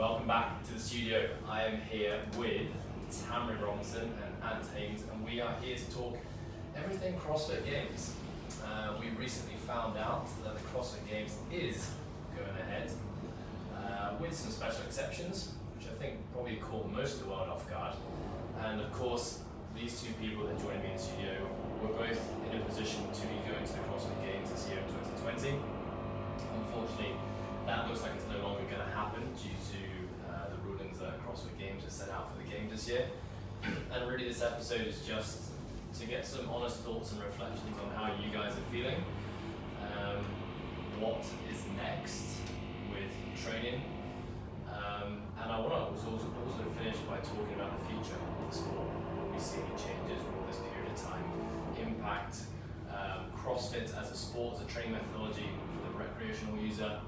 Welcome back to the studio. I am here with Tammi and Haynes, and we are here to talk everything CrossFit Games. We recently found out that the CrossFit Games is going ahead, with some special exceptions, which I think probably caught most of the world off guard. And of course, these two people that joined me in the studio were both in a position to be going to the CrossFit Games this year in 2020. Unfortunately, that looks like it's no longer going to happen due to the rulings that CrossFit Games has set out for the Games this year. And really this episode is just to get some honest thoughts and reflections on how you guys are feeling, what is next with training, and I want to also finish by talking about the future of the sport. We see any changes over this period of time impact CrossFit as a sport, as a training methodology for the recreational user,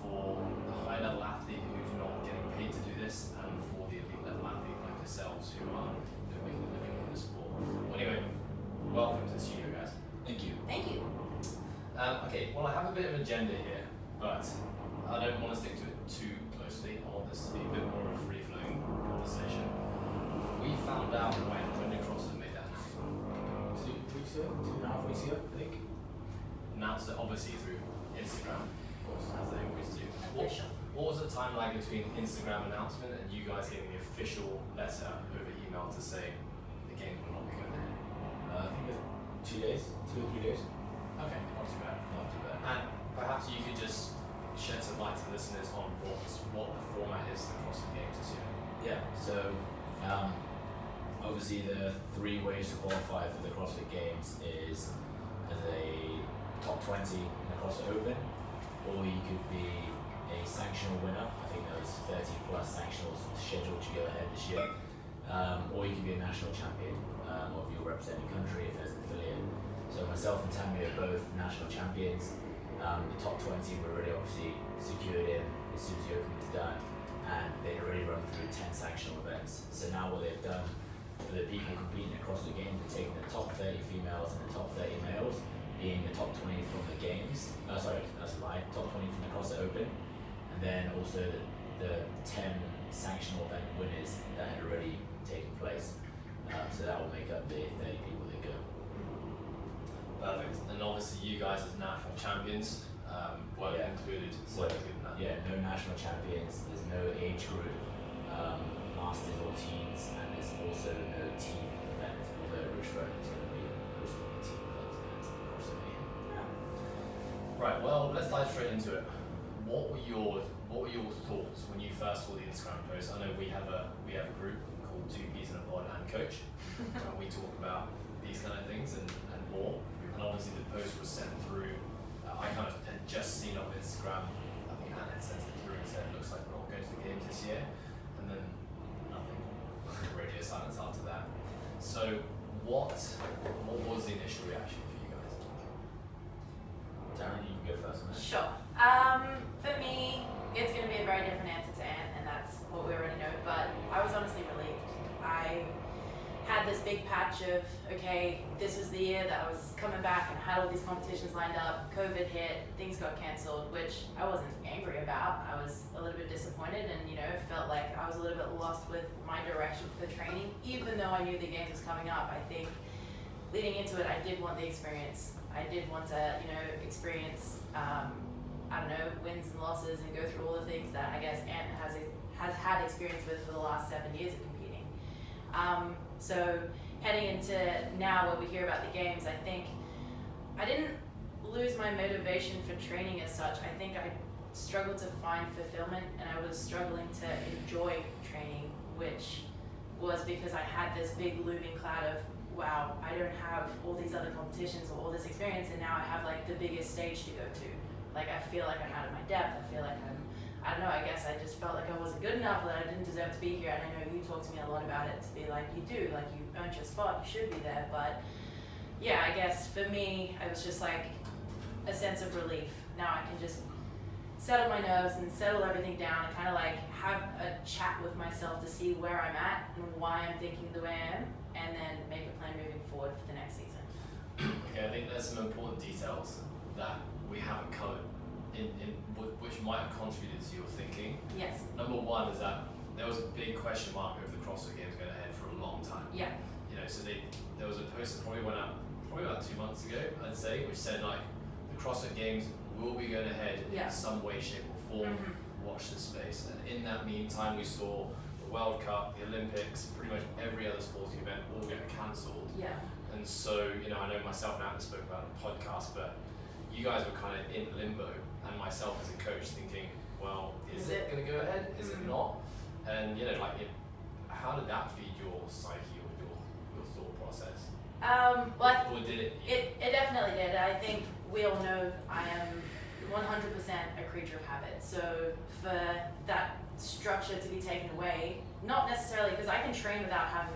for the high-level athlete who's not getting paid to do this, and for the elite-level athlete like yourselves who are making a living in the sport. Well, anyway, welcome to the studio, guys. Thank you. Thank you. Okay, well, I have a bit of an agenda here, but I don't want to stick to it too closely. I want this to be a bit more of a free-flowing conversation. We found out when CrossFit made that 2 weeks ago, 2.5 weeks ago, I think. announced it obviously through Instagram, Of course. as they always do. Official. What was the timeline between Instagram announcement and you guys getting the official letter over email to say the game will not be going ahead? I think it was 2 days, 2 or 3 days. Okay, not too bad. Not too bad. And perhaps you could just shed some light to listeners on what the format is for the CrossFit Games this year. Yeah, so obviously the 3 ways to qualify for the CrossFit Games is as a top 20 in the CrossFit Open, or you could be a sanctional winner. I think there was 30 plus sanctionals scheduled to go ahead this year. Or you could be a national champion, or if you're representing country if there's an affiliate. So myself and Tammi are both national champions. The top 20 were already obviously secured in as soon as the Open was done, and they'd already run through 10 sanctional events. So now what they've done for the people competing across the games, they're taking the top 30 females and the top 30 males, being the top 20 from the games. Sorry, that's a lie. Top 20 from the CrossFit Open, and then also the 10 sanctional event winners that had already taken place. So that will make up the 30 people that go. Perfect. And obviously you guys as national champions weren't included. So included in that. Yeah, no national champions, there's no age group, masters or teens, and there's also no team event, although Richmond is going to be hosting a team event at the CrossFit Games. Right. Well, let's dive straight into it. What were your thoughts when you first saw the Instagram post? I know we have a group called Two Peas in a Pod and Coach, where we talk about these kind of things and more. And obviously the post was sent through. I kind of had just seen on Instagram. I think Anna had sent it through and said, "Looks like we're all going to the games this year," and then nothing. Radio silence after that. So what was the initial reaction for you guys? Darren, you can go first on that. Sure. For me, it's going to be a very different answer to Anne, and that's what we already know, but I was honestly relieved. I had this big patch of, okay, this was the year that I was coming back and had all these competitions lined up, COVID hit, things got cancelled, which I wasn't angry about. I was a little bit disappointed and, felt like I was a little bit lost with my direction for training, even though I knew the games was coming up. I think leading into it, I did want the experience. I did want to, experience, wins and losses and go through all the things that I guess Ant has had experience with for the last 7 years of competing. So heading into now what we hear about the games, I think I didn't lose my motivation for training as such. I think I struggled to find fulfillment, and I was struggling to enjoy training, which was because I had this big looming cloud of, wow, I don't have all these other competitions or all this experience, and now I have like the biggest stage to go to. Like I feel like I'm out of my depth. I feel like I don't know, I guess I just felt like I wasn't good enough, that I didn't deserve to be here. And I know you talked to me a lot about it, to be like, you do, like you earned your spot, you should be there. But yeah, I guess for me, it was just like a sense of relief. Now I can just settle my nerves and settle everything down and kind of like have a chat with myself to see where I'm at and why I'm thinking the way I am, and then make a plan moving forward for the next season. Okay, I think there's some important details that we haven't covered which might have contributed to your thinking. Yes. Number one is that there was a big question mark over the CrossFit Games going ahead for a long time. Yeah. You know, so there was a post that probably went out probably about 2 months ago, I'd say, which said like the CrossFit Games will be going ahead in some way, shape, or form. Watch this space, and in that meantime, we saw the World Cup, the Olympics, pretty much every other sporting event all get cancelled. Yeah. And so, you know, I know myself and Anna spoke about it on the podcast, but you guys were kind of in limbo, and myself as a coach thinking, well, is it going to go ahead? Is it not? And you know, like, how did that feed your psyche or your thought process? Well, Or did it? it definitely did. I think we all know I am 100% a creature of habit. So for that structure to be taken away, not necessarily because I can train without having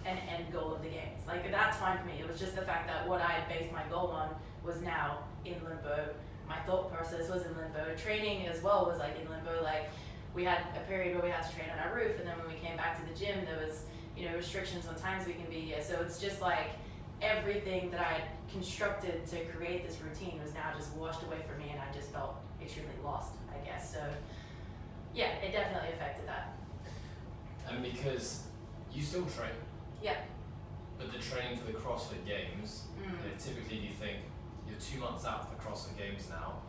an end goal of the games. Like, that's fine for me. It was just the fact that what I had based my goal on was now in limbo. My thought process was in limbo. Training as well was like in limbo. Like, we had a period where we had to train on our roof, and then when we came back to the gym, there was, you know, restrictions on times we can be here. So it's just like everything that I had constructed to create this routine was now just washed away from me, and I just felt extremely lost, I guess. So yeah, it definitely affected that. And because you still train, Yeah. but the training for the CrossFit Games, you know, typically you think you're 2 months out for the CrossFit Games now,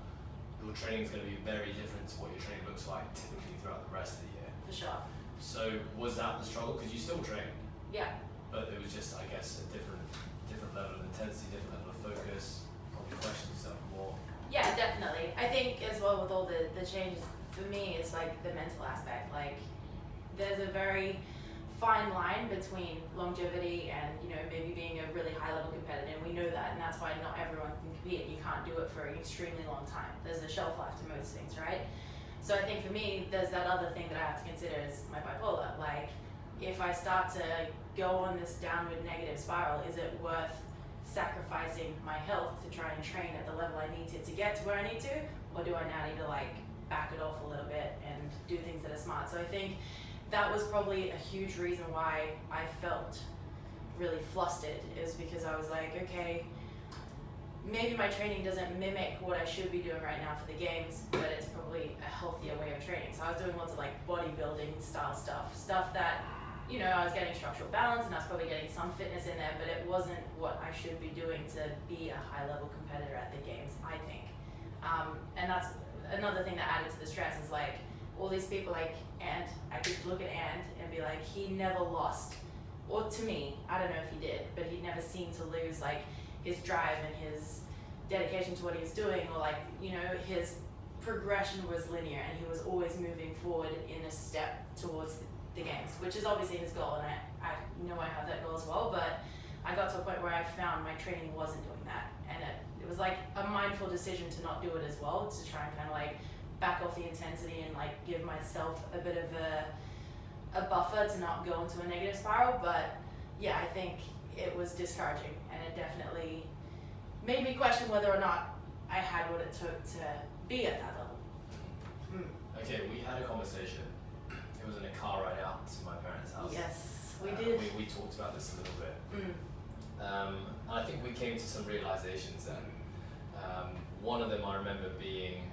your training is going to be very different to what your training looks like typically throughout the rest of the year. For sure. So was that the struggle? Because you still train, Yeah. but it was just, I guess, a different level of intensity, different level of focus, probably question yourself more. Yeah, definitely. I think as well with all the changes, for me, it's like the mental aspect. Like, there's a very fine line between longevity and, you know, maybe being a really high level competitor, and we know that, and that's why not everyone can compete, and you can't do it for an extremely long time. There's a shelf life to most things, right? So I think for me, there's that other thing that I have to consider is my bipolar. Like, if I start to go on this downward negative spiral, is it worth sacrificing my health to try and train at the level I need to get to where I need to, or do I now need to like back it off a little bit and do things that are smart? So I think that was probably a huge reason why I felt really flustered, is because I was like, okay, maybe my training doesn't mimic what I should be doing right now for the games, but it's probably a healthier way of training. So I was doing lots of like bodybuilding style stuff that, you know, I was getting structural balance and I was probably getting some fitness in there, but it wasn't what I should be doing to be a high level competitor at the games, I think. And that's another thing that added to the stress, is like all these people like Ant, I could look at Ant and be like, he never lost, or to me, I don't know if he did, but he never seemed to lose like his drive and his dedication to what he was doing, or like, you know, his progression was linear and he was always moving forward in a step towards the games, which is obviously his goal, and I know I have that goal as well, but I got to a point where I found my training wasn't doing that, and it was like a mindful decision to not do it as well, to try and kind of like back off the intensity and like give myself a bit of a buffer to not go into a negative spiral. But yeah, I think it was discouraging, and it definitely made me question whether or not I had what it took to be at that level. Okay, we had a conversation. It was in a car ride out to my parents' house. Yes, we did. We talked about this a little bit. And I think we came to some realizations then. One of them I remember being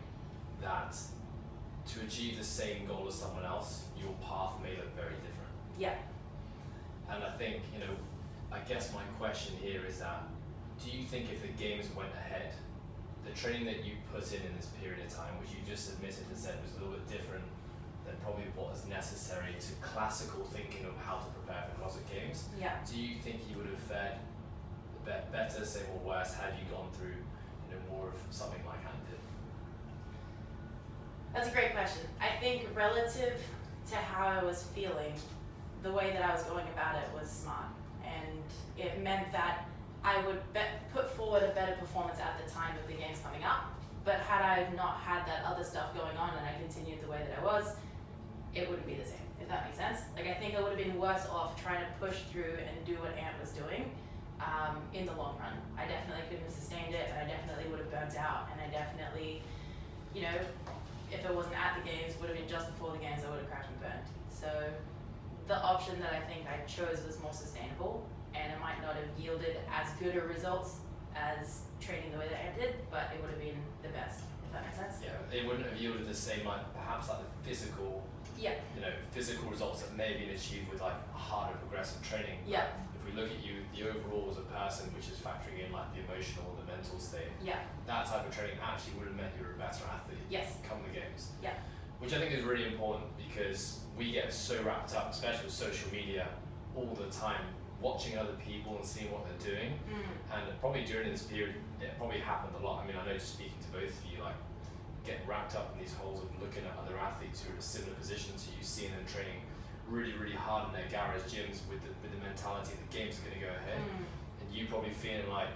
that to achieve the same goal as someone else, your path may look very different. Yeah. And I think, you know, I guess my question here is that, do you think if the games went ahead, the training that you put in this period of time, which you just admitted and said was a little bit different than probably what is necessary to classical thinking of how to prepare for CrossFit Games, Yeah. do you think you would have fared better, say, or worse, had you gone through, you know, more of something like Hannah did? That's a great question. I think relative to how I was feeling, the way that I was going about it was smart, and it meant that I would put forward a better performance at the time of the games coming up. But had I not had that other stuff going on and I continued the way that I was, it wouldn't be the same, if that makes sense. Like, I think I would have been worse off trying to push through and do what Ant was doing in the long run. I definitely couldn't have sustained it, and I definitely would have burnt out, and I definitely, you know, if it wasn't at the games, would have been just before the games, I would have crashed and burned. So the option that I think I chose was more sustainable, and it might not have yielded as good a results as training the way that I did, but it would have been the best, if If that makes sense. Yeah, it wouldn't have yielded the same, like perhaps like the physical, Yeah. physical results that may have been achieved with like harder progressive training. Yeah. If we look at you, the overall as a person, which is factoring in like the emotional, the mental state, Yeah. that type of training actually would have meant you were a better athlete. Yes. Come the games. Yeah. Which I think is really important because we get so wrapped up, especially with social media, all the time, watching other people and seeing what they're doing. And probably during this period, it probably happened a lot. I mean, I know just speaking to both of you, like getting wrapped up in these holes of looking at other athletes who are in a similar position to you, seeing them training really, really hard in their garage gyms with the mentality the game's going to go ahead, and you probably feeling like,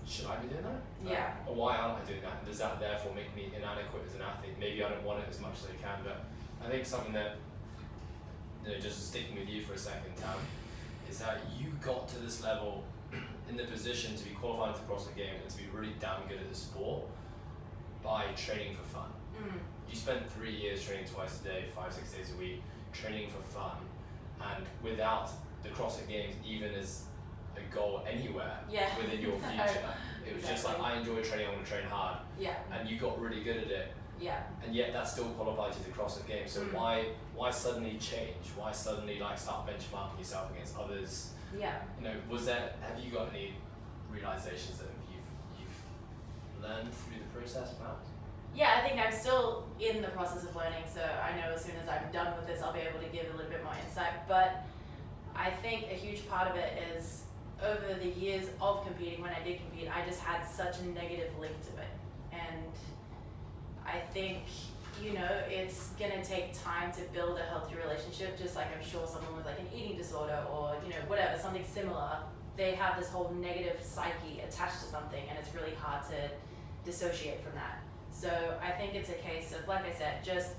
should I be doing that? Yeah. Or why aren't I doing that? And does that therefore make me inadequate as an athlete? Maybe I don't want it as much as I can, but I think something that, just sticking with you for a second, Tam, is that you got to this level in the position to be qualified to CrossFit Games and to be really damn good at the sport by training for fun. You spent 3 years training twice a day, 5-6 days a week, training for fun, and without the CrossFit Games even as a goal anywhere within your future. It was just like, I enjoy training, I want to train hard. Yeah. And you got really good at it. Yeah. And yet that still qualified you to CrossFit Games. So why suddenly change? Why suddenly like start benchmarking yourself against others? Yeah. Have you got any realizations that you've learned through the process perhaps? Yeah, I think I'm still in the process of learning, so I know as soon as I'm done with this, I'll be able to give a little bit more insight. But I think a huge part of it is over the years of competing, when I did compete, I just had such a negative link to it. And I think, it's gonna take time to build a healthy relationship, just like I'm sure someone with like an eating disorder or, whatever, something similar, they have this whole negative psyche attached to something, and it's really hard to dissociate from that. So I think it's a case of, like I said, just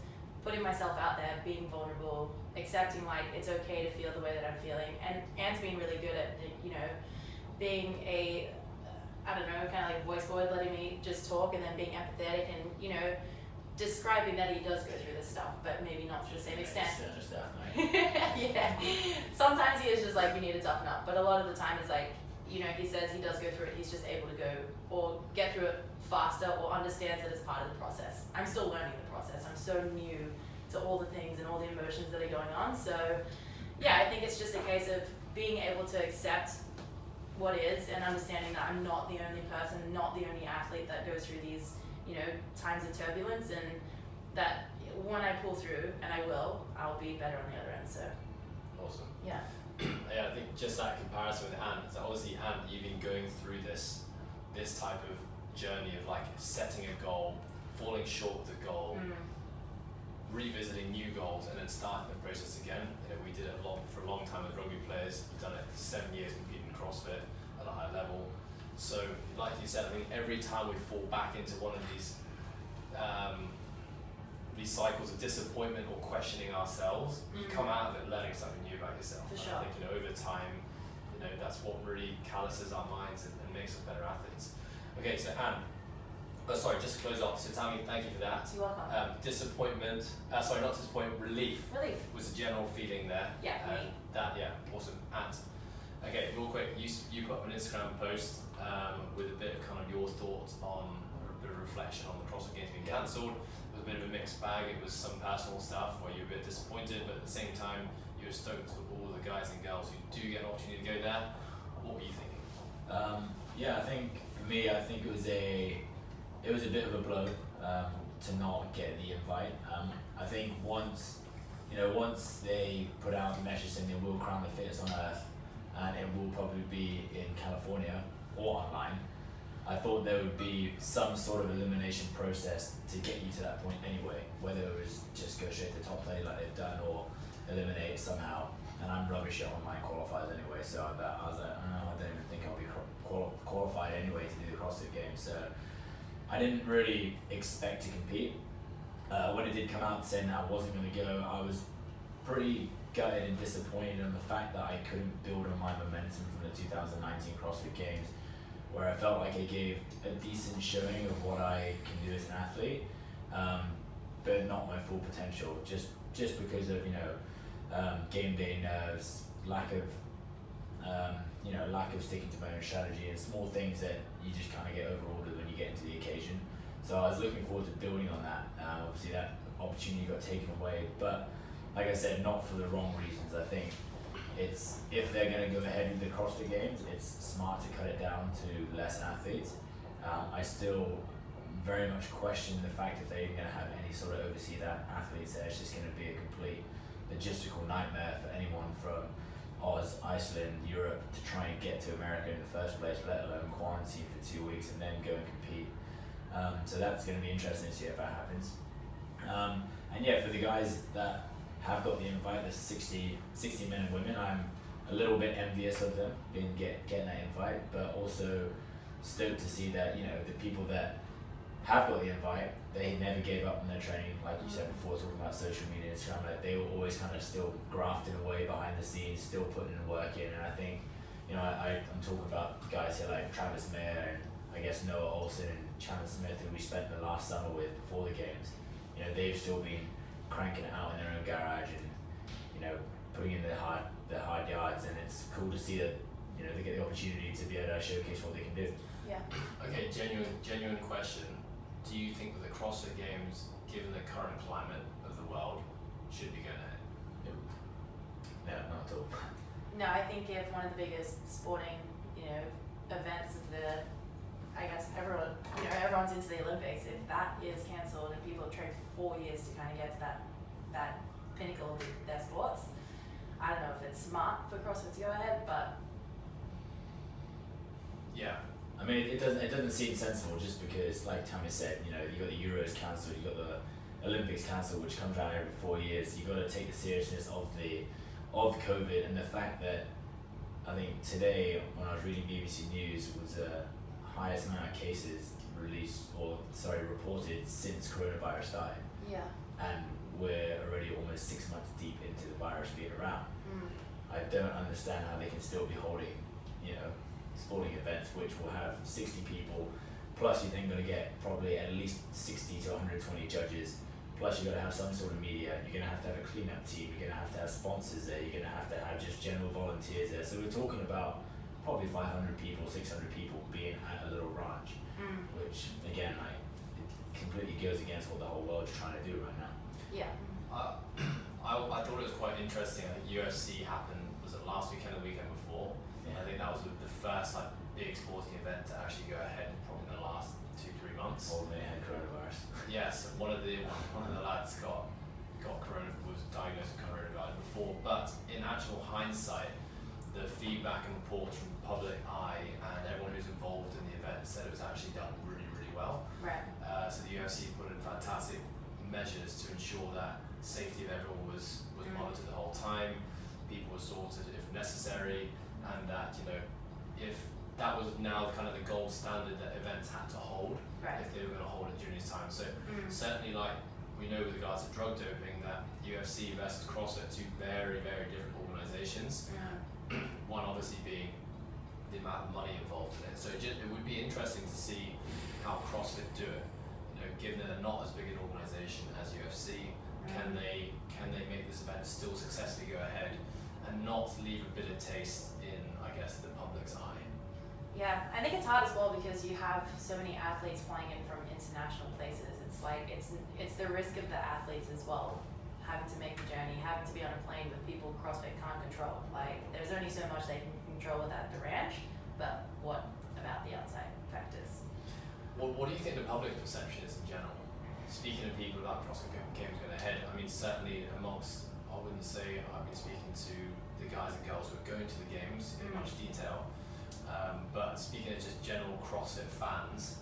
putting myself out there, being vulnerable, accepting like it's okay to feel the way that I'm feeling, and Anne's been really good at, being a, kind of like voice board, letting me just talk, and then being empathetic and, describing that he does go through this stuff, but maybe not to the same extent. Yeah. Sometimes he is just like, you need to toughen up, but a lot of the time it's like, he says he does go through it, he's just able to go or get through it faster or understands that it's part of the process. I'm still learning the process. I'm so new to all the things and all the emotions that are going on. So yeah, I think it's just a case of being able to accept what is and understanding that I'm not the only person, not the only athlete that goes through these, times of turbulence, and that when I pull through, and I'll be better on the other end. So awesome. Yeah. Yeah, I think just that comparison with Anne, so obviously Anne, you've been going through this type of journey of like setting a goal, falling short of the goal, revisiting new goals, and then starting the process again. We did it for a long time with rugby players. We've done it 7 years competing in CrossFit at a high level. So, like you said, I think every time we fall back into one of these cycles of disappointment or questioning ourselves, you come out of it learning something new about yourself. For And sure. I think over time, that's what really calluses our minds and makes us better athletes. Okay, so Anne, just to close off. So Tammi, thank you for that. You're welcome. Disappointment, not disappointment, relief was a general feeling there. Yeah, for me. Awesome. And okay, real quick, you put up an Instagram post with a bit of kind of your thoughts on a bit of reflection on the CrossFit Games being cancelled. It was a bit of a mixed bag. It was some personal stuff where you were a bit disappointed, but at the same time, you were stoked for all the guys and girls who do get an opportunity to go there. What were you thinking? I think for me, it was a bit of a blow to not get the invite. I think once they put out the message saying they will crown the fittest on earth, and it will probably be in California or online, I thought there would be some sort of elimination process to get you to that point anyway, whether it was just go straight to top 30 like they've done, or eliminate it somehow. And I'm rubbish at online qualifiers anyway, so I was like, I don't even think I'll be qualified anyway to do the CrossFit Games. So I didn't really expect to compete. When it did come out saying that I wasn't going to go, I was pretty gutted and disappointed in the fact that I couldn't build on my momentum from the 2019 CrossFit Games, where I felt like I gave a decent showing of what I can do as an athlete, but not my full potential, just because of game day nerves, lack of sticking to my own strategy, and small things that you just kind of get overruled when you get into the occasion. So I was looking forward to building on that. Obviously that opportunity got taken away, but like I said, not for the wrong reasons. I think it's, if they're going to go ahead with the CrossFit Games, it's smart to cut it down to less athletes. I still very much question the fact if they're going to have any sort of overseas athletes there. It's just going to be a complete logistical nightmare for anyone from Oz, Iceland, Europe to try and get to America in the first place, let alone quarantine for 2 weeks and then go and compete. So that's going to be interesting to see if that happens. And yeah, for the guys that have got the invite, the 60 men and women, I'm a little bit envious of them getting that invite, but also stoked to see that, you know, the people that have got the invite, they never gave up on their training, like you said before, talking about social media, Instagram, like they were always kind of still grafting away behind the scenes, still putting the work in. And I think, you know, I'm talking about guys here like Travis Mayer and I guess Noah Olsen and Chandler Smith, who we spent the last summer with before the games. You know, they've still been cranking it out in their own garage and, you know, putting in the hard yards, and it's cool to see that, you know, they get the opportunity to be able to showcase what they can do. Yeah. Okay, genuine question. Do you think that the CrossFit Games, given the current climate of the world, should be going ahead? No, not at all. No, I think if one of the biggest sporting, you know, events of the, I guess everyone's into the Olympics, if that is cancelled and people have trained for 4 years to kind of get to that pinnacle of their sports, I don't know if it's smart for CrossFit to go ahead, but yeah. I mean, it doesn't seem sensible just because, like Tammi said, you know, you got the Euros cancelled, you got the Olympics cancelled, which comes around every 4 years. You got to take the seriousness of COVID and the fact that I think today when I was reading BBC News was the highest amount of cases reported since coronavirus started. yeah. And we're already almost 6 months deep into the virus being around. I don't understand how they can still be holding, you know, sporting events which will have 60 people, plus you're then going to get probably at least 60 to 120 judges, plus you're going to have some sort of media, you're going to have a cleanup team, you're going to have sponsors there, you're going to have just general volunteers there. So we're talking about probably 500 people, 600 people being at a little ranch, which again, like, it completely goes against what the whole world's trying to do right now. Yeah. I thought it was quite interesting. I think UFC happened, was it last weekend or the weekend before? Yeah. I think that was the first like big sporting event to actually go ahead probably in the last 2-3 months. All they had coronavirus. Yes, one of the lads was diagnosed with coronavirus before, but in actual hindsight, the feedback and reports from the public eye and everyone who's involved in the event said it was actually done really, really well. Right. So the UFC put in fantastic measures to ensure that safety of everyone was monitored the whole time, people were sorted if necessary, and that, you know, if that was now kind of the gold standard that events had to hold, Right. if they were going to hold it during this time. So certainly, like we know with regards to drug doping, that UFC versus CrossFit, two very, very different organizations. One obviously being the amount of money involved in it. So it would be interesting to see how CrossFit do it. You know, given that they're not as big an organization as UFC, can they make this event still successfully go ahead and not leave a bitter taste in, I guess, the public's eye? Yeah, I think it's hard as well because you have so many athletes flying in from international places. It's like it's the risk of the athletes as well, having to make the journey, having to be on a plane with people CrossFit can't control. Like there's only so much they can control without the ranch, but what about the outside factors? What do you think the public perception is in general? Speaking of people about CrossFit Games going ahead, I mean certainly amongst, I wouldn't say I've been speaking to the guys and girls who are going to the games in much detail, but speaking of just general CrossFit fans,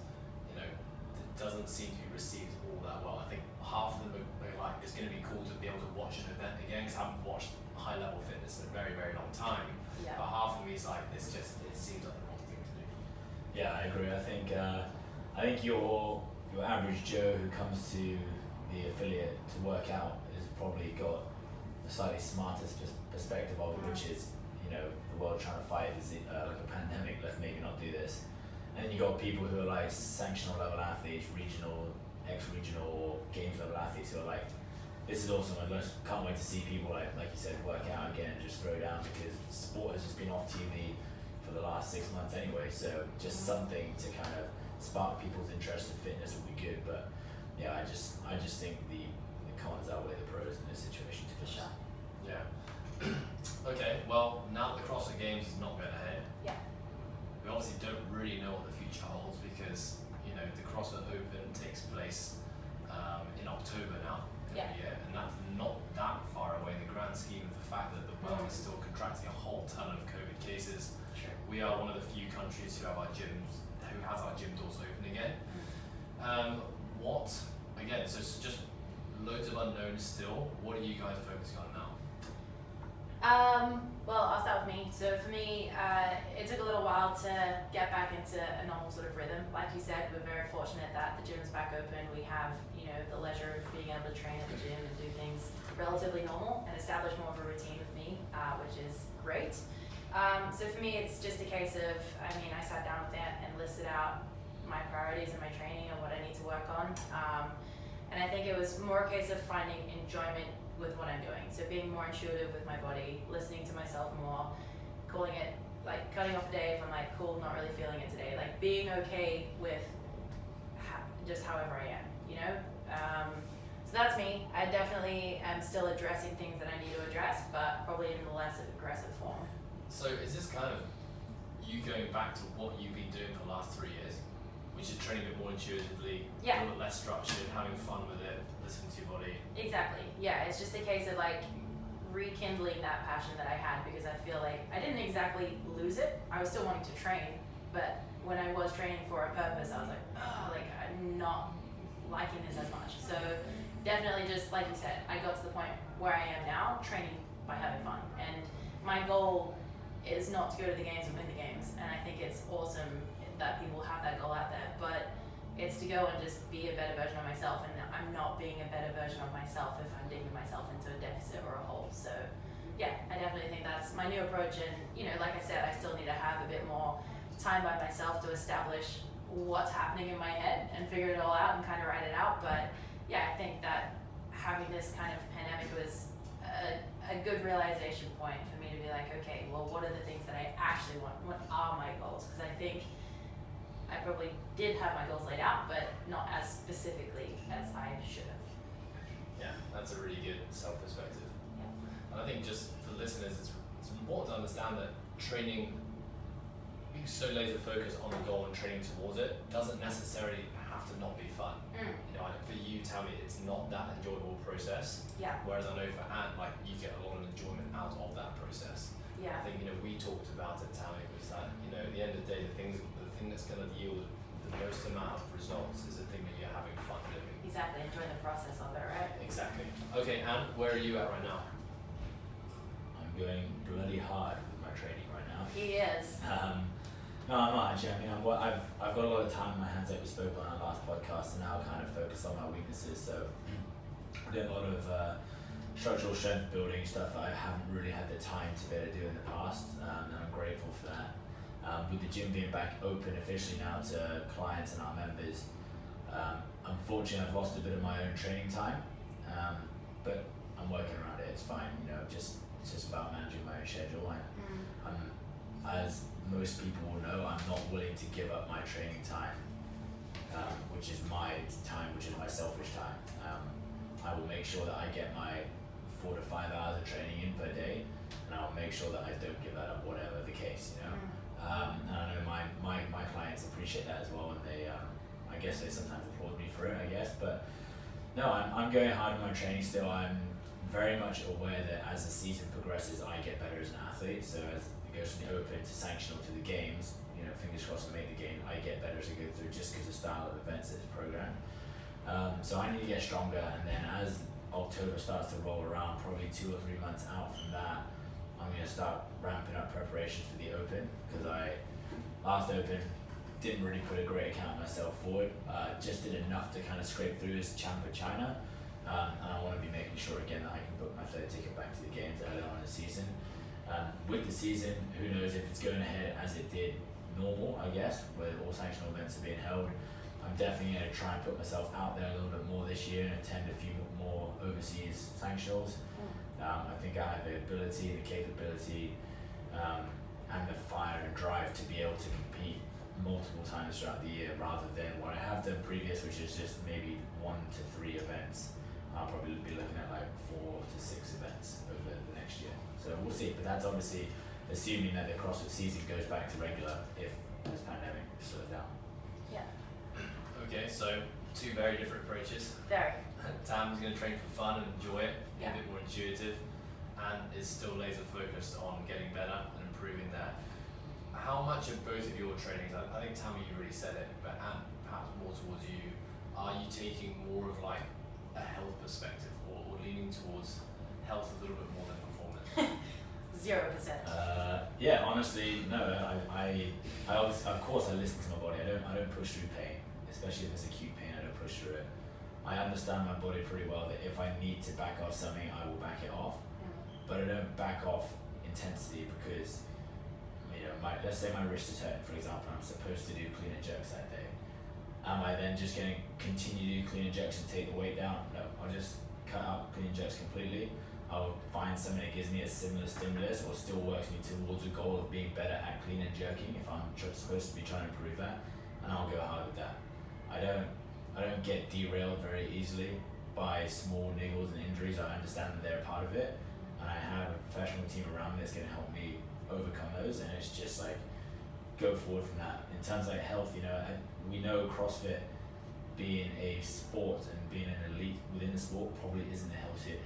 you know, it doesn't seem to be received all that well. I think half of them are like, it's going to be cool to be able to watch an event again, because I haven't watched high level fitness in a very, very long time. Yeah. But half of me is like, it seems like the wrong thing to do. Yeah, I agree. I think your average Joe who comes to the affiliate to work out has probably got a slightly smarter perspective of it, which is, you know, the world trying to fight is like a pandemic, let's maybe not do this. And then you got people who are like sanctional level athletes, regional, ex-regional, or games level athletes who are like, this is awesome, I can't wait to see people like you said, work out again and just throw down, because sport has just been off TV for the last 6 months anyway, so just something to kind of spark people's interest in fitness would be good. But yeah, I just think the cons outweigh the pros in this situation. For sure. Yeah. Okay, well, now the CrossFit Games is not going ahead. Yeah. We obviously don't really know what the future holds because, you know, the CrossFit Open takes place in October now every year, and that's not that far away in the grand scheme of the fact that the world is still contracting a whole ton of COVID cases. Sure. We are one of the few countries who has our gym doors open again. So it's just loads of unknowns still. What are you guys focusing on now? Well, I'll start with me. So for me, it took a little while to get back into a normal sort of rhythm. Like you said, we're very fortunate that the gym's back open. We have, you know, the leisure of being able to train at the gym and do things relatively normal and establish more of a routine with me, which is great. So for me, it's just a case of, I sat down with that and listed out my priorities in my training and what I need to work on. And I think it was more a case of finding enjoyment with what I'm doing. So being more intuitive with my body, listening to myself more, calling it, like cutting off a day if I'm like, cool, not really feeling it today. Like being okay with just however I am, you know? So that's me. I definitely am still addressing things that I need to address, but probably in a less aggressive form. So is this kind of you going back to what you've been doing for the last 3 years, which is training a bit more intuitively, a little bit less structured, having fun with it, listening to your body? Exactly. Yeah, it's just a case of like rekindling that passion that I had, because I feel like I didn't exactly lose it. I was still wanting to train, but when I was training for a purpose, I was like, oh, like I'm not liking this as much. So definitely, just like you said, I got to the point where I am now, training by having fun. And my goal is not to go to the games and win the games. And I think it's awesome that people have that goal out there, but it's to go and just be a better version of myself, and I'm not being a better version of myself if I'm digging myself into a deficit or a hole. So yeah, I definitely think that's my new approach. And you know, like I said, I still need to have a bit more time by myself to establish what's happening in my head and figure it all out and kind of write it out. But yeah, I think that having this kind of pandemic was a good realization point for me to be like, okay, well, what are the things that I actually want? What are my goals? Because I think I probably did have my goals laid out, but not as specifically as I should have. Yeah, that's a really good self-perspective. Yeah. And I think just for listeners, it's important to understand that training, being so laser focused on the goal and training towards it, doesn't necessarily have to not be fun. You know, for you, Tammi, it's not that enjoyable process. Yeah. Whereas I know for Ant, like you get a lot of enjoyment out of that process. Yeah. I think, you know, we talked about it, Tammi, was that, you know, at the end of the day, the thing that's going to yield the most amount of results is the thing that you're having fun doing. Exactly, enjoy the process of it, right? Exactly. Okay, Ant, where are you at right now? I'm going bloody hard with my training right now. He is. No, I'm not actually. I've got a lot of time on my hands, like we spoke on our last podcast, and now kind of focus on my weaknesses. So I did a lot of structural strength building stuff that I haven't really had the time to be able to do in the past, and I'm grateful for that. With the gym being back open officially now to clients and our members, unfortunately I've lost a bit of my own training time, but I'm working around it. It's fine, you know. It's just about managing my own schedule. As most people will know, I'm not willing to give up my training time, which is my time, which is my selfish time. I will make sure that I get my 4 to 5 hours of training in per day, and I'll make sure that I don't give that up, whatever the case, you know. And I know my clients appreciate that as well, and they, I guess they sometimes applaud me for it, I guess. But no, I'm going hard on my training still. I'm very much aware that as the season progresses, I get better as an athlete. So as it goes from the open to sanctional to the games, you know, fingers crossed I make the game, I get better as I go through, just because of the style of events that's programmed. So I need to get stronger, and then as October starts to roll around, probably 2 or 3 months out from that, I'm going to start ramping up preparations for the Open, because last Open didn't really put a great account of myself forward, just did enough to kind of scrape through as champ of China, and I want to be making sure again that I can book my third ticket back to the games early on in the season. With the season, who knows if it's going ahead as it did normal, I guess, where all sanctional events are being held. I'm definitely going to try and put myself out there a little bit more this year and attend a few more overseas sanctionals. I think I have the ability, the capability, and the fire and drive to be able to compete multiple times throughout the year rather than what I have done previous, which is just maybe 1 to 3 events. I'll probably be looking at like 4 to 6 events over the next year. So we'll see, but that's obviously assuming that the CrossFit season goes back to regular if this pandemic slows down. Yeah. Okay, so 2 very different approaches. Very. Tam's going to train for fun and enjoy it, be Yeah. a bit more intuitive, and is still laser focused on getting better and improving that. How much of both of your trainings, I think Tammi, you already said it, but and perhaps more towards you, are you taking more of like a health perspective or leaning towards health a little bit more than performance? 0%. Yeah, honestly, no. I obviously, of course, I listen to my body. I don't push through pain, especially if it's acute pain. I don't push through it. I understand my body pretty well that if I need to back off something, I will back it off. But I don't back off intensity because, let's say my wrist is hurting, for example, I'm supposed to do clean and jerks that day. Am I then just going to continue to do clean and jerks and take the weight down? No, I'll just cut out clean and jerks completely. I'll find something that gives me a similar stimulus or still works me towards a goal of being better at clean and jerking if I'm supposed to be trying to improve that, and I'll go hard with that. I don't get derailed very easily by small niggles and injuries. I understand that they're a part of it, and I have a professional team around me that's going to help me overcome those, and it's just like go forward from that. In terms of like health, we know CrossFit being a sport and being an elite within the sport probably isn't the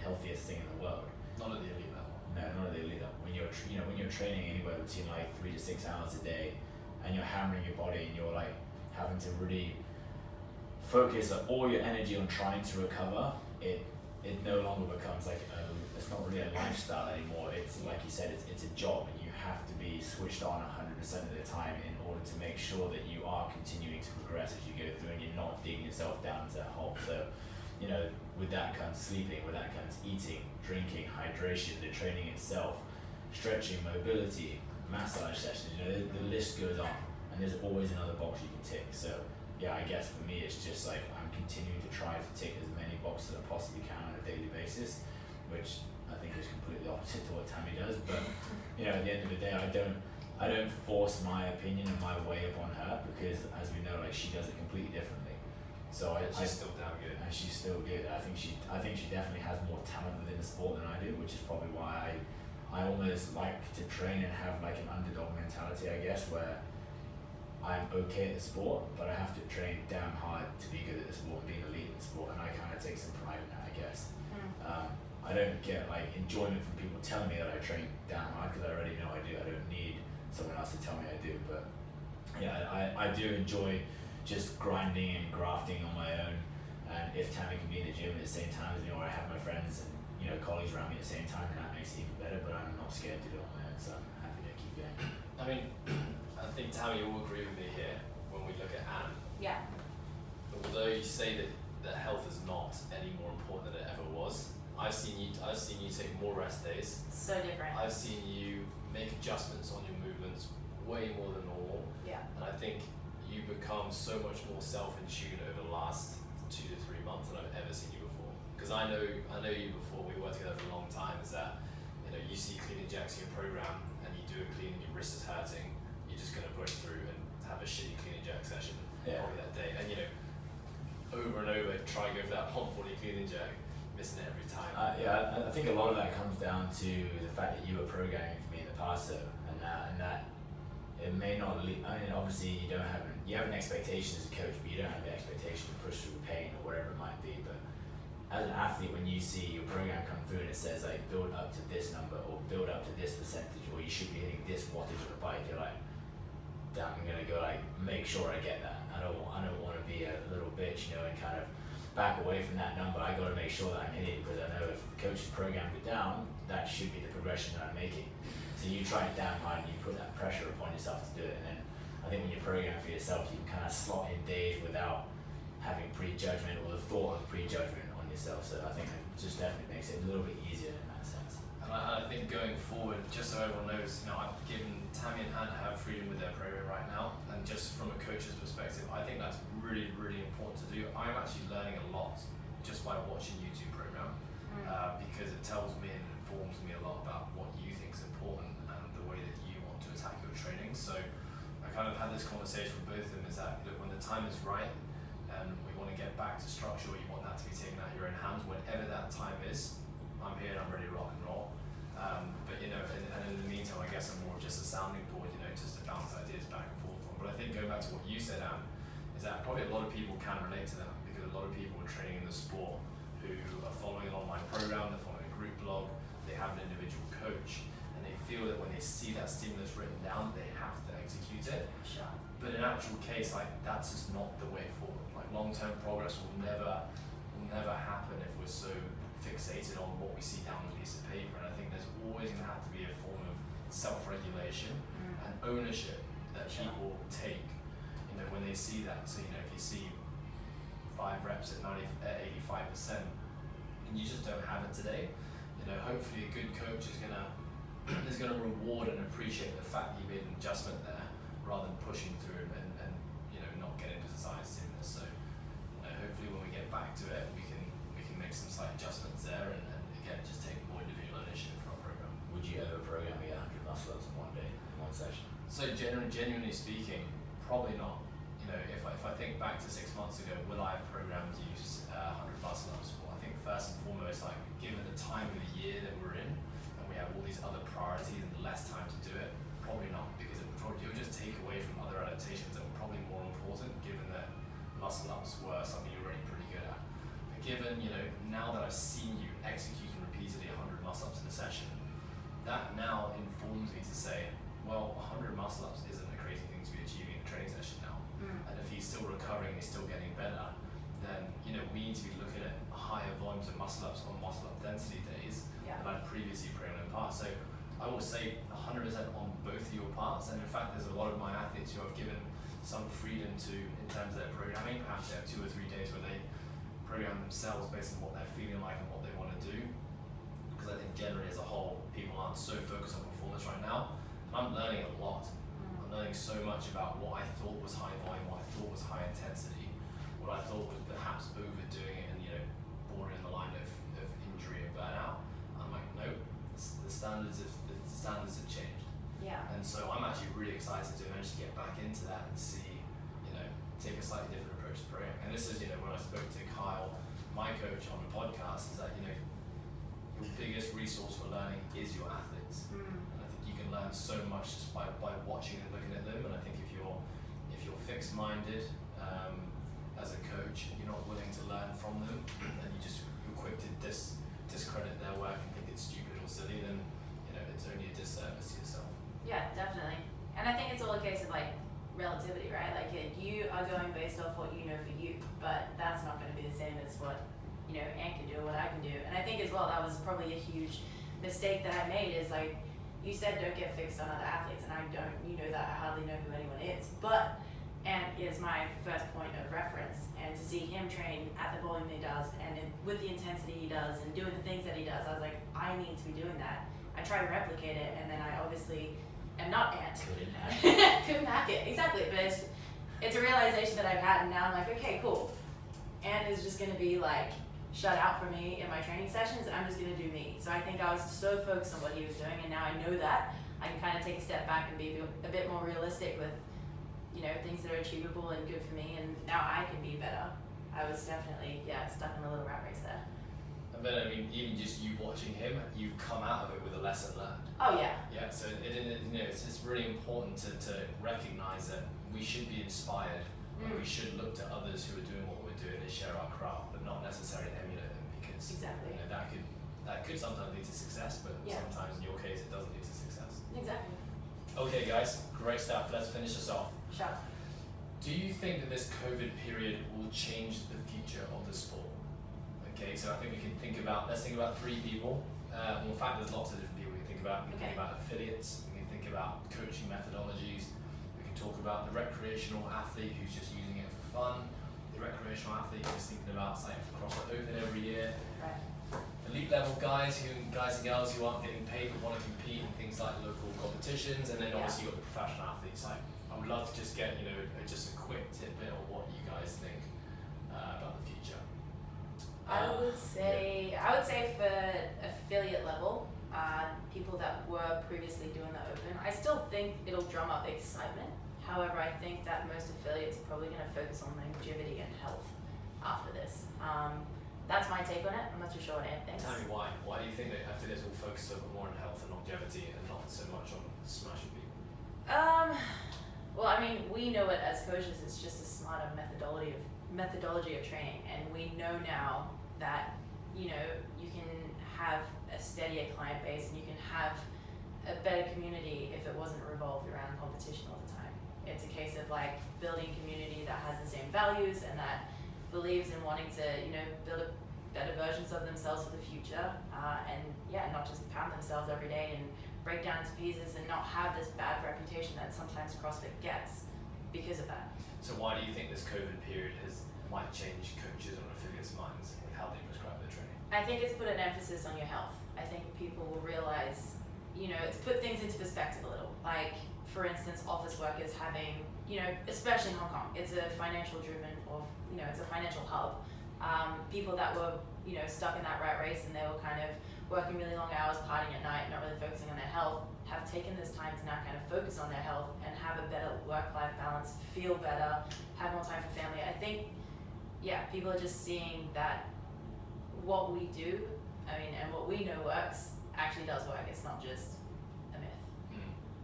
healthiest thing in the world. Not at the elite level. No, not at the elite level. When you're training anywhere between like 3 to 6 hours a day, and you're hammering your body, and you're like having to really focus all your energy on trying to recover, it no longer becomes like it's not really a lifestyle anymore. It's like you said, it's a job, and you have to be switched on 100% of the time in order to make sure that you are continuing to progress as you go through, and you're not digging yourself down into that hole. So, with that comes sleeping, with that comes eating, drinking, hydration, the training itself, stretching, mobility, massage sessions. The list goes on, and there's always another box you can tick. So yeah, I guess for me it's just like I'm continuing to try to tick as many boxes as I possibly can on a daily basis, which I think is completely opposite to what Tammi does. But at the end of the day, I don't force my opinion and my way upon her, because as we know, like, she does it completely differently. So she's still damn good. And she's still good. I think she definitely has more talent within the sport than I do, which is probably why I almost like to train and have like an underdog mentality, I guess, where I'm okay at the sport, but I have to train damn hard to be good at the sport and being elite in the sport, and I kind of take some pride in that, I guess. I don't get like enjoyment from people telling me that I train damn hard, because I already know I do. I don't need someone else to tell me I do. But yeah, I do enjoy just grinding and grafting on my own. And if Tammi can be in the gym at the same time as me, or I have my friends and colleagues around me at the same time, then that makes it even better. But I'm not scared to do it on my own, so I'm happy to keep going. I mean, I think Tammi will agree with me here when we look at Anne. Yeah. Although you say that health is not any more important than it ever was, I've seen you take more rest days. So different. I've seen you make adjustments on your movements way more than normal. Yeah. And I think you become so much more self-in tune over the last 2 to 3 months than I've ever seen you before. Because I know you before, we worked together for a long time, is that you see clean and jerks in your program and you do a clean and your wrist is hurting, you're just gonna push through and have a shitty clean and jerk session probably that day. And over and over try and go for that 140 clean and jerk, missing it every time. I think a lot of that comes down to the fact that you were programming for me in the past, though, and that it may not. Obviously you have an expectation as a coach, but you don't have the expectation to push through pain or whatever it might be. But as an athlete, when you see your program come through and it says like build up to this number or build up to this percentage, or you should be hitting this wattage of the bike, you're like, damn, I'm gonna go like make sure I get that. I don't want to be a little bitch, and kind of back away from that number. I got to make sure that I'm hitting it, because I know if the coach has programmed it down, that should be the progression that I'm making. So you try it damn hard and you put that pressure upon yourself to do it. And then I think when you program for yourself, you can kind of slot in days without having prejudgment or the thought of prejudgment on yourself. So I think it just definitely makes it a little bit easier in that sense. And I think going forward, just so everyone knows, I've given Tammi and Anne have freedom with their program right now, and just from a coach's perspective, I think that's really, really important to do. I'm actually learning a lot just by watching YouTube program, because it tells me and informs me a lot about what you think is important and the way that you want to attack your training. So I kind of had this conversation conversation with both of them is that, look, when the time is right and we want to get back to structure, you want that to be taken out of your own hands, whenever that time is, I'm here and I'm ready to rock and roll. But you know, and in the meantime, I guess I'm more of just a sounding board, you know, just to bounce ideas back and forth on. But I think going back to what you said, Anne, is that probably a lot of people can relate to that, because a lot of people are training in the sport who are following an online program, they're following a group blog, they have an individual coach, and they feel that when they see that stimulus written down, they have to execute it. Sure. But in actual case, like, that's just not the way forward. Like, long-term progress will never happen if we're so fixated on what we see down on a piece of paper. And I think there's always going to have to be a form of self-regulation and ownership that people take, you know, when they see that. So, you know, if you see 5 reps at 85%, and you just don't have it today, you know, hopefully a good coach is gonna reward and appreciate the fact that you made an adjustment there, rather than pushing through and you know, not getting to desired stimulus. So, you know, hopefully when we get back to it, we can make some slight adjustments there, and again, just take more individual ownership for our program. Would you ever program me 100 muscle ups in one day, in one session? So genuinely speaking, probably not. You know, if I think back to 6 months ago, will I have programmed you 100 muscle ups? Well, I think first and foremost, like, given the time of the year that we're in, and we have all these other priorities and less time to do it, probably not, because you'll just take away from other adaptations that were probably more important, given that muscle ups were something you're already pretty good at. But given, you know, now that I've seen you executing repeatedly 100 muscle ups in a session, that now informs me to say, well, 100 muscle ups isn't a crazy thing to be achieving in a training session now. And if he's still recovering, he's still getting better, then, you know, we need to be looking at higher volumes of muscle ups on muscle up density days than I'd previously programmed in the past. So I will say 100% on both of your parts, and in fact there's a lot of my athletes who I've given some freedom to in terms of their programming. Perhaps they have 2 or 3 days where they program themselves based on what they're feeling like and what they want to do, because I think generally as a whole, people aren't so focused on performance right now, and I'm learning a lot. I'm learning so much about what I thought was high volume, what I thought was high intensity, what I thought was perhaps overdoing it and, you know, bordering the line of injury and burnout. I'm like, nope, the standards have changed. Yeah. And so I'm actually really excited to eventually get back into that and see, you know, take a slightly different approach to programming. And this is, you know, when I spoke to Kyle, my coach, on the podcast, is that, you know, your biggest resource for learning is your athletes. And I think you can learn so much just by watching and looking at them. And I think if you're fixed-minded as a coach, and you're not willing to learn from them, and you're quick to discredit their work and think it's stupid or silly, then, you know, it's only a disservice to yourself. Yeah, definitely. And I think it's all a case of, like, relativity, right? Like, you are going based off what you know for you, but that's not going to be the same as what, you know, Anne can do or what I can do. And I think as well, that was probably a huge mistake that I made, is like, you said don't get fixed on other athletes, and I don't, you know that, I hardly know who anyone is, but Ant is my first point of reference, and to see him train at the volume he does, and with the intensity he does, and doing the things that he does, I was like, I need to be doing that. I try to replicate it, and then I obviously am not Ant. Couldn't hack it, exactly, but it's a realization that I've had, and now I'm like, okay, cool. Ant is just gonna be like, shut out for me in my training sessions, and I'm just gonna do me. So I think I was so focused on what he was doing, and now I know that I can kind of take a step back and be a bit more realistic with, you know, things that are achievable and good for me, and now I can be better. I was definitely, stuck in a little rat race there. But I mean, even just you watching him, you've come out of it with a lesson learned. Oh yeah. Yeah, so you know, it's really important to recognize that we should be inspired, and we should look to others who are doing what we're doing and share our craft, but not necessarily emulate them, because Exactly. you know, that could sometimes lead to success, but sometimes in your case it doesn't lead to success. Exactly. Okay guys, great stuff. Let's finish this off. Sure. Do you think that this COVID period will change the future of the sport? Okay, so I think we can let's think about 3 people. Well, in fact, there's lots of different people we can think about. We can think about affiliates, we can think about coaching methodologies, we can talk about the recreational athlete who's just using it for fun, the recreational athlete who's thinking about signing for CrossFit Open every year, Right. elite level guys and girls who aren't getting paid but want to compete in things like local competitions, and then obviously you've got the professional athletes. Like, I would love to just get, you know, just a quick tidbit on what you guys think about the future. I would say for affiliate level, people that were previously doing the open, I still think it'll drum up excitement. However, I think that most affiliates are probably going to focus on longevity and health after this. That's my take on it. I'm not too sure what Anne thinks. Tammi, why? Why do you think that affiliates will focus a little bit more on health and longevity and not so much on smashing people? Well, I mean, we know it as coaches. It's just a smarter methodology of training, and we know now that you can have a steadier client base and you can have a better community if it wasn't revolved around competition all the time. It's a case of like building a community that has the same values and that believes in wanting to build better versions of themselves for the future, and not just pound themselves every day and break down into pieces and not have this bad reputation that sometimes CrossFit gets because of that. So why do you think this COVID period might change coaches or affiliates' minds with how they prescribe their training? I think it's put an emphasis on your health. I think people will realize, it's put things into perspective a little. Like, for instance, office workers having, especially in Hong Kong, it's a financial driven, or, it's a financial hub. People that were, stuck in that rat race and they were kind of working really long hours, partying at night, not really focusing on their health, have taken this time to now kind of focus on their health and have a better work-life balance, feel better, have more time for family. I think, people are just seeing that what we do, and what we know works, actually does work. It's not just a myth.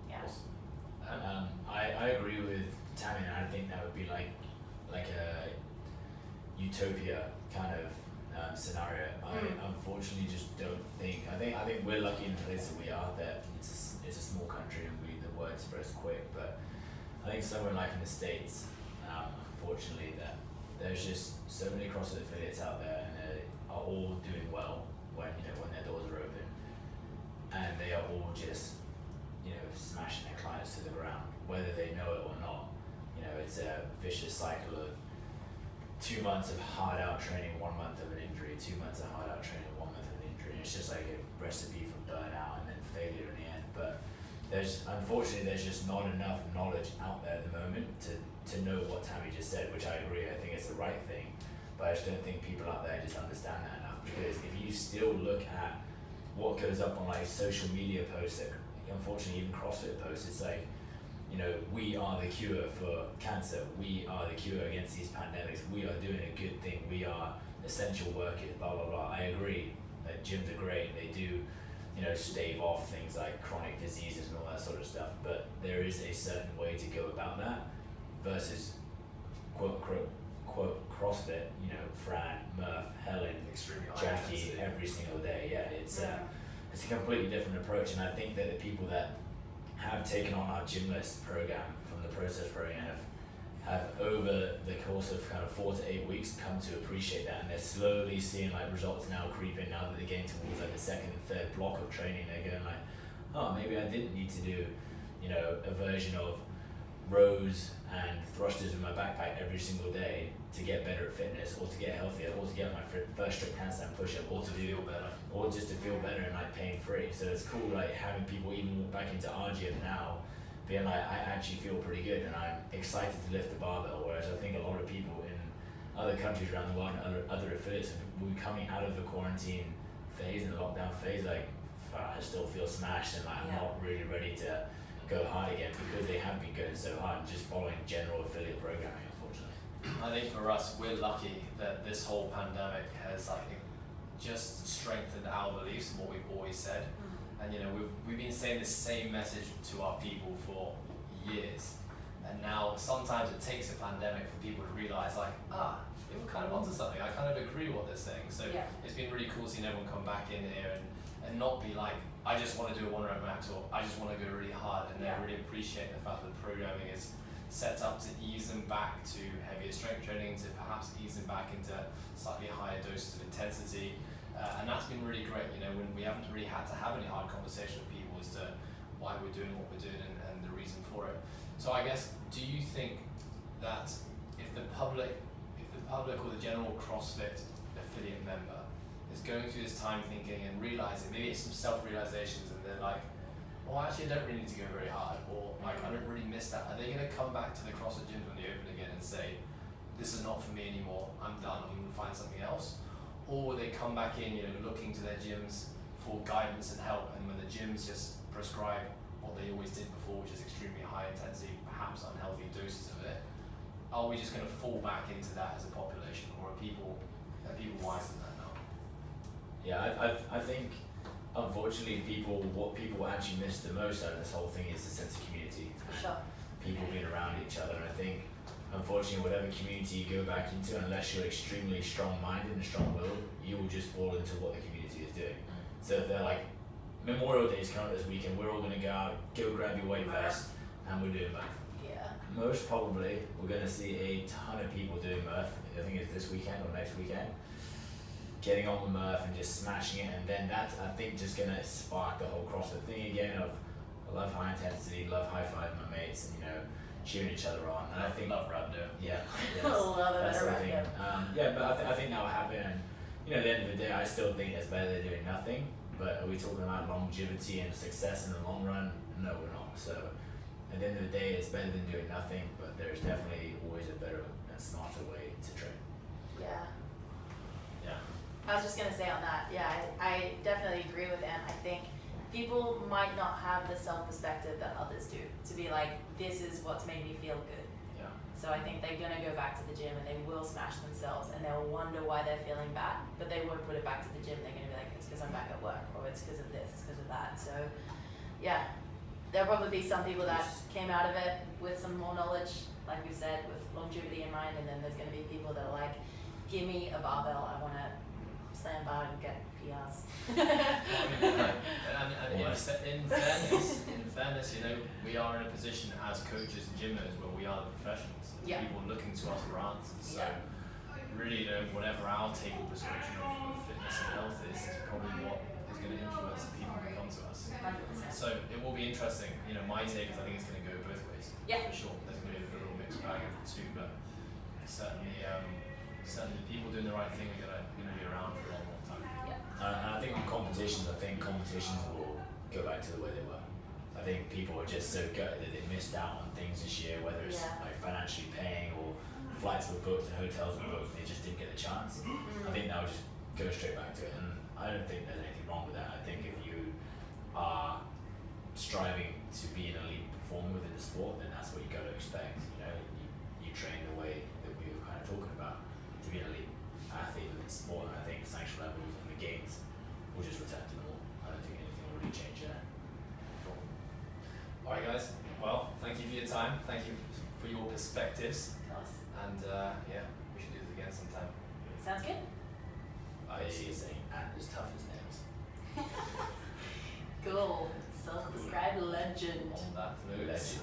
Yeah. Awesome. I agree with Tammi, and I think that would be like a utopia kind of scenario. I unfortunately just don't think. I think we're lucky in the place that we are. That it's a small country and the word spreads quick. But I think somewhere like in the States, unfortunately, that there's just so many CrossFit affiliates out there, and they are all doing well when their doors are open, and they are all just smashing their clients to the ground, whether they know it or not. It's a vicious cycle of 2 months of hard out training, 1 month of an injury, 2 months of hard out training, 1 month of an injury. It's just like a recipe for burnout and then failure in the end. But unfortunately there's just not enough knowledge out there at the moment to know what Tammi just said, which I agree. I think it's the right thing, but I just don't think people out there just understand that enough. Because if you still look at what goes up on like social media posts, that unfortunately even CrossFit posts, it's like, we are the cure for cancer, we are the cure against these pandemics, we are doing a good thing, we are essential workers, blah blah blah. I agree that gyms are great, they do stave off things like chronic diseases and all that sort of stuff, but there is a certain way to go about that versus quote CrossFit, Fran, Murph, Helen, Extremely high Jackie, intensity. every single day. It's a completely different approach, and I think that the people that have taken on our gym list program from the process program have over the course of kind of 4 to 8 weeks come to appreciate that, and they're slowly seeing like results now creeping. Now that they're getting towards like the second and third block of training, they're going like, oh, maybe I didn't need to do a version of rows and thrusters in my backpack every single day to get better at fitness, or to get healthier, or to get my first strict handstand push-up, or to feel better, or just to feel better and like pain free. So it's cool like having people even walk back into our gym now being like, I actually feel pretty good and I'm excited to lift the barbell, whereas I think a lot of people in other countries around the world and other affiliates will be coming out of the quarantine phase and the lockdown phase like, I still feel smashed and like I'm not really ready to go hard again, because they have been going so hard and just following general affiliate programming, unfortunately. I think for us, we're lucky that this whole pandemic has just strengthened our beliefs and what we've always said. And we've been saying the same message to our people for years. And now sometimes it takes a pandemic for people to realise they were kind of onto something. I kind of agree with what they're saying. So it's been really cool seeing everyone come back in here and not be like, I just want to do a 1 rep max, or I just want to go really hard, and they really appreciate the fact that the programming is set up to ease them back to heavier strength training, to perhaps ease them back into slightly higher doses of intensity, and that's been really great. When we haven't really had to have any hard conversation with people as to why we're doing what we're doing and the reason for it. So I guess, do you think that if the public or the general CrossFit affiliate member is going through this time thinking and realizing, maybe it's some self-realizations, and they're like, well, actually I don't really need to go very hard, or like I don't really miss that, are they going to come back to the CrossFit gym when they open again and say, this is not for me anymore, I'm done, I'm going to find something else? Or will they come back in, looking to their gyms for guidance and help, and when the gyms just prescribe what they always did before, which is extremely high intensity, perhaps unhealthy doses of it, are we just going to fall back into that as a population, or are people wise than that now? Yeah, I think unfortunately what people actually miss the most out of this whole thing is the sense of community. For sure. People being around each other, and I think unfortunately whatever community you go back into, unless you're extremely strong-minded and strong-willed, you will just fall into what the community is doing. So if they're like, Memorial Day is coming this weekend, we're all gonna go out, go grab your weight vest, and we're doing Murph. Yeah. Most probably we're gonna see a ton of people doing Murph, I think it's this weekend or next weekend, getting on with Murph and just smashing it, and then that's, I think, just gonna spark the whole CrossFit thing again of, I love high intensity, love high five my mates, and cheering each other on, and I think love rando. Yeah, Love it, that's the better thing. rando. Yeah, but I think that will happen, and at the end of the day, I still think it's better than doing nothing. But are we talking about longevity and success in the long run? No, we're not. So at the end of the day, it's better than doing nothing, but there's definitely always a better and smarter way to train. Yeah. Yeah. I was just gonna say on that, yeah, I definitely agree with Em. I think people might not have the self-perspective that others do, to be like, this is what's made me feel good. Yeah. So I think they're gonna go back to the gym and they will smash themselves and they'll wonder why they're feeling bad, but they won't put it back to the gym. They're gonna be like, it's because I'm back at work, or it's because of this, it's because of that. So yeah, there'll probably be some people that came out of it with some more knowledge, like we said, with longevity in mind, and then there's gonna be people that are like, give me a barbell, I wanna slam bar and get PRs. In fairness, we are in a position as coaches and gymmers where we are the professionals. Yeah. People looking to us for answers. So Yeah. really, whatever our take or prescription of fitness and health is probably what is going to influence the people who come to us. 100%. So it will be interesting. My take is I think it's going to go both ways. Yeah. For sure. There's going to be a little mixed bag of the two, but certainly the people doing the right thing are going to be around for a long, long time. And I think on competitions, will go back to the way they were. I think people are just so gutted that they missed out on things this year, whether it's like financially paying or flights were booked and hotels were booked, they just didn't get a chance. I think that would just go straight back to it, and I don't think there's anything wrong with that. I think if you are striving to be an elite performer within the sport, then that's what you got to expect. You train the way that we were kind of talking about to be an elite athlete within the sport, and I think sanction levels and the gains will just return to normal. I don't think anything will really change there. Cool. All right, guys. Well, thank you for your time. Thank you for your perspectives. And we should do this again sometime. Sounds good. I see you saying, and as tough as nails. Cool. Self-described legend. On that note. Legend.